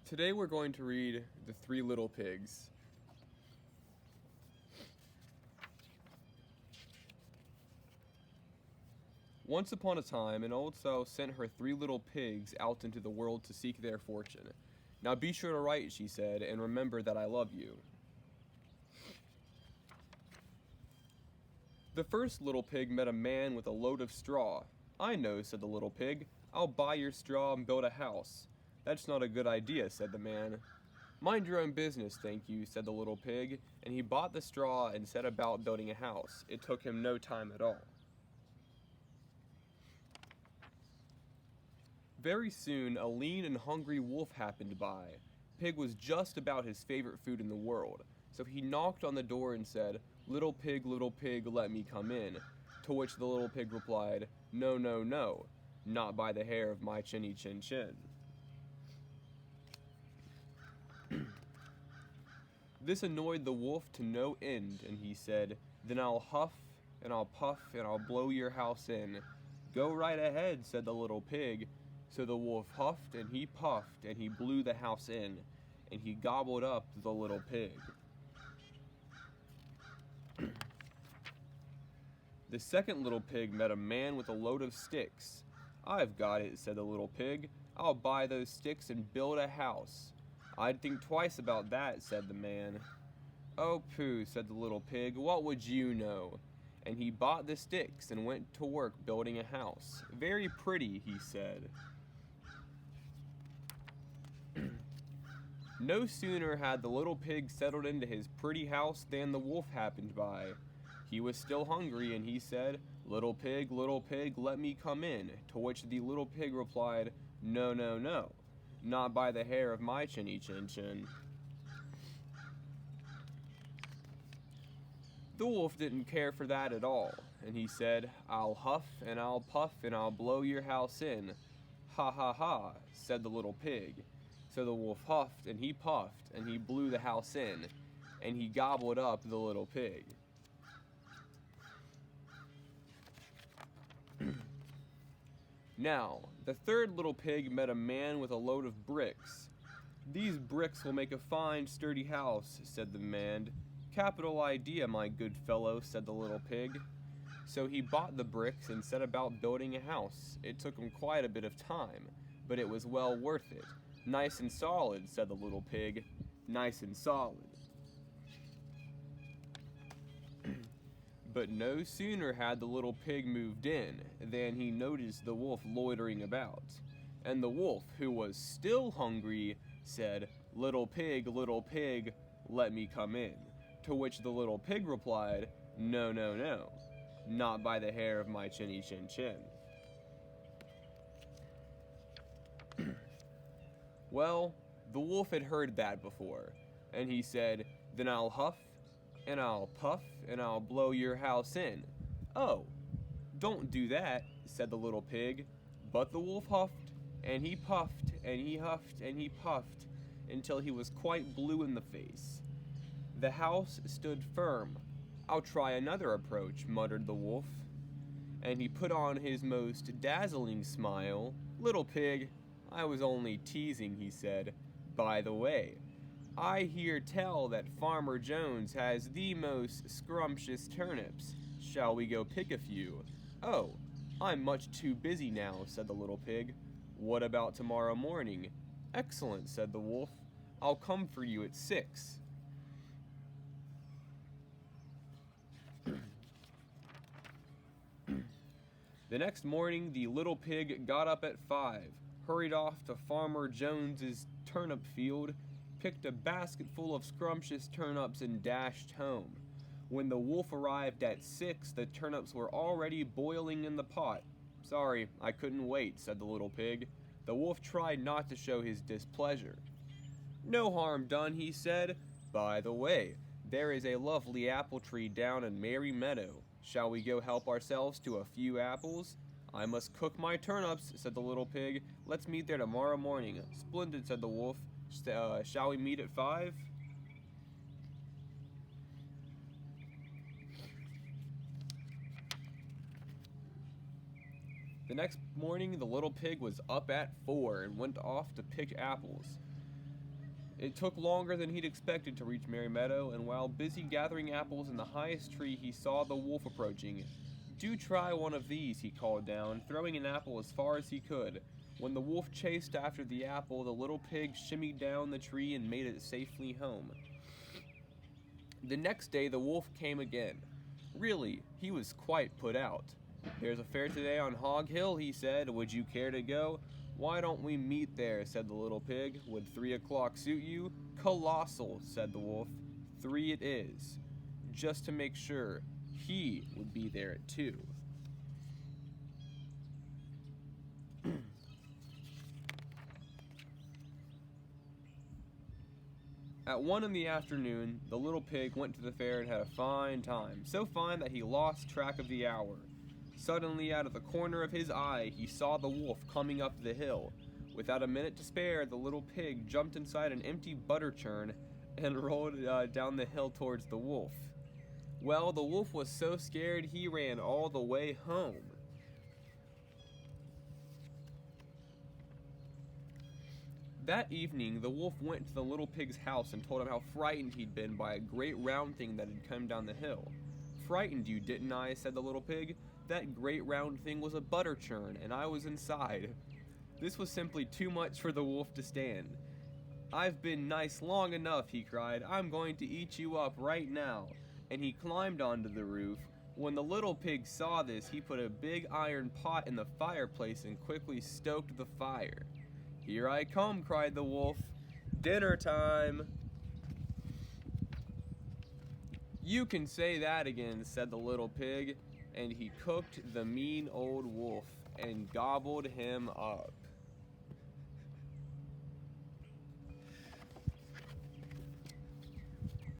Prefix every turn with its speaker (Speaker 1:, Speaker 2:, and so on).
Speaker 1: Today we're going to read The Three Little Pigs. Once upon a time, an old sow sent her 3 little pigs out into the world to seek their fortune. "Now be sure to write," she said, "and remember that I love you." The first little pig met a man with a load of straw. "I know," said the little pig. "I'll buy your straw and build a house." "That's not a good idea," said the man. "Mind your own business, thank you," said the little pig, and he bought the straw and set about building a house. It took him no time at all. Very soon, a lean and hungry wolf happened by. Pig was just about his favorite food in the world, so he knocked on the door and said, little pig, let me come in." To which the little pig replied, "No, no, no, not by the hair of my chinny chin chin." This annoyed the wolf to no end, and he said, "Then I'll huff, and I'll puff, and I'll blow your house in." "Go right ahead," said the little pig. So the wolf huffed, and he puffed, and he blew the house in, and he gobbled up the little pig. The second little pig met a man with a load of sticks. "I've got it," said the little pig. "I'll buy those sticks and build a house." "I'd think twice about that," said the man. "Oh, pooh," said the little pig, "what would you know?" And he bought the sticks and went to work building a house. "Very pretty," he said. No sooner had the little pig settled into his pretty house than the wolf happened by. He was still hungry, and he said, little pig, let me come in." To which the little pig replied, "No, no, no, not by the hair of my chinny chin chin." The wolf didn't care for that at all, and he said, "I'll huff, and I'll puff, and I'll blow your house in." "Ha, ha, ha," said the little pig. So the wolf huffed, and he puffed, and he blew the house in, and he gobbled up the little pig. Now, the third little pig met a man with a load of bricks. "These bricks will make a fine, sturdy house," said the man. "Capital idea, my good fellow," said the little pig. So he bought the bricks and set about building a house. It took him quite a bit of time, but it was well worth it. "Nice and solid," said the little pig. "Nice and solid." But no sooner had the little pig moved in than he noticed the wolf loitering about. And the wolf, who was still hungry, said, little pig, let me come in." To which the little pig replied, "No, no, no, not by the hair of my chinny chin chin." Well, the wolf had heard that before, and he said, "Then I'll huff, and I'll puff, and I'll blow your house in." "Oh, don't do that," said the little pig. But the wolf huffed, and he puffed, and he huffed, and he puffed, until he was quite blue in the face. The house stood firm. "I'll try another approach," muttered the wolf. And he put on his most dazzling smile. "Little pig, I was only teasing," he said. "By the way, I hear tell that Farmer Jones has the most scrumptious turnips. Shall we go pick a few?" "Oh, I'm much too busy now," said the little pig. "What about tomorrow morning?" "Excellent," said the wolf. "I'll come for you at 6. The next morning, the little pig got up at 5, hurried off to Farmer Jones's turnip field, picked a basket full of scrumptious turnips, and dashed home. When the wolf arrived at 6, the turnips were already boiling in the pot. "Sorry, I couldn't wait," said the little pig. The wolf tried not to show his displeasure. "No harm done," he said. "By the way, there is a lovely apple tree down in Merry Meadow. Shall we go help ourselves to a few apples?" "I must cook my turnips," said the little pig. "Let's meet there tomorrow morning." "Splendid," said the wolf. Shall we meet at 5? The next morning, the little pig was up at 4 and went off to pick apples. It took longer than he'd expected to reach Merry Meadow, and while busy gathering apples in the highest tree, he saw the wolf approaching. "Do try one of these," he called down, throwing an apple as far as he could. When the wolf chased after the apple, the little pig shimmied down the tree and made it safely home. The next day, the wolf came again. Really, he was quite put out. "There's a fair today on Hog Hill," he said. "Would you care to go?" "Why don't we meet there?" said the little pig. "Would 3 o'clock suit you?" "Colossal," said the wolf. 3 it is. Just to make sure, he would be there at 2. At 1 in the afternoon, the little pig went to the fair and had a fine time, so fine that he lost track of the hour. Suddenly, out of the corner of his eye, he saw the wolf coming up the hill. Without a minute to spare, the little pig jumped inside an empty butter churn and rolled down the hill towards the wolf. Well, the wolf was so scared he ran all the way home. That evening, the wolf went to the little pig's house and told him how frightened he'd been by a great round thing that had come down the hill. "Frightened you, didn't I?" said the little pig. "That great round thing was a butter churn, and I was inside." This was simply too much for the wolf to stand. "I've been nice long enough," he cried. "I'm going to eat you up right now." And he climbed onto the roof. When the little pig saw this, he put a big iron pot in the fireplace and quickly stoked the fire. "Here I come," cried the wolf. "Dinner time." "You can say that again," said the little pig, and he cooked the mean old wolf and gobbled him up.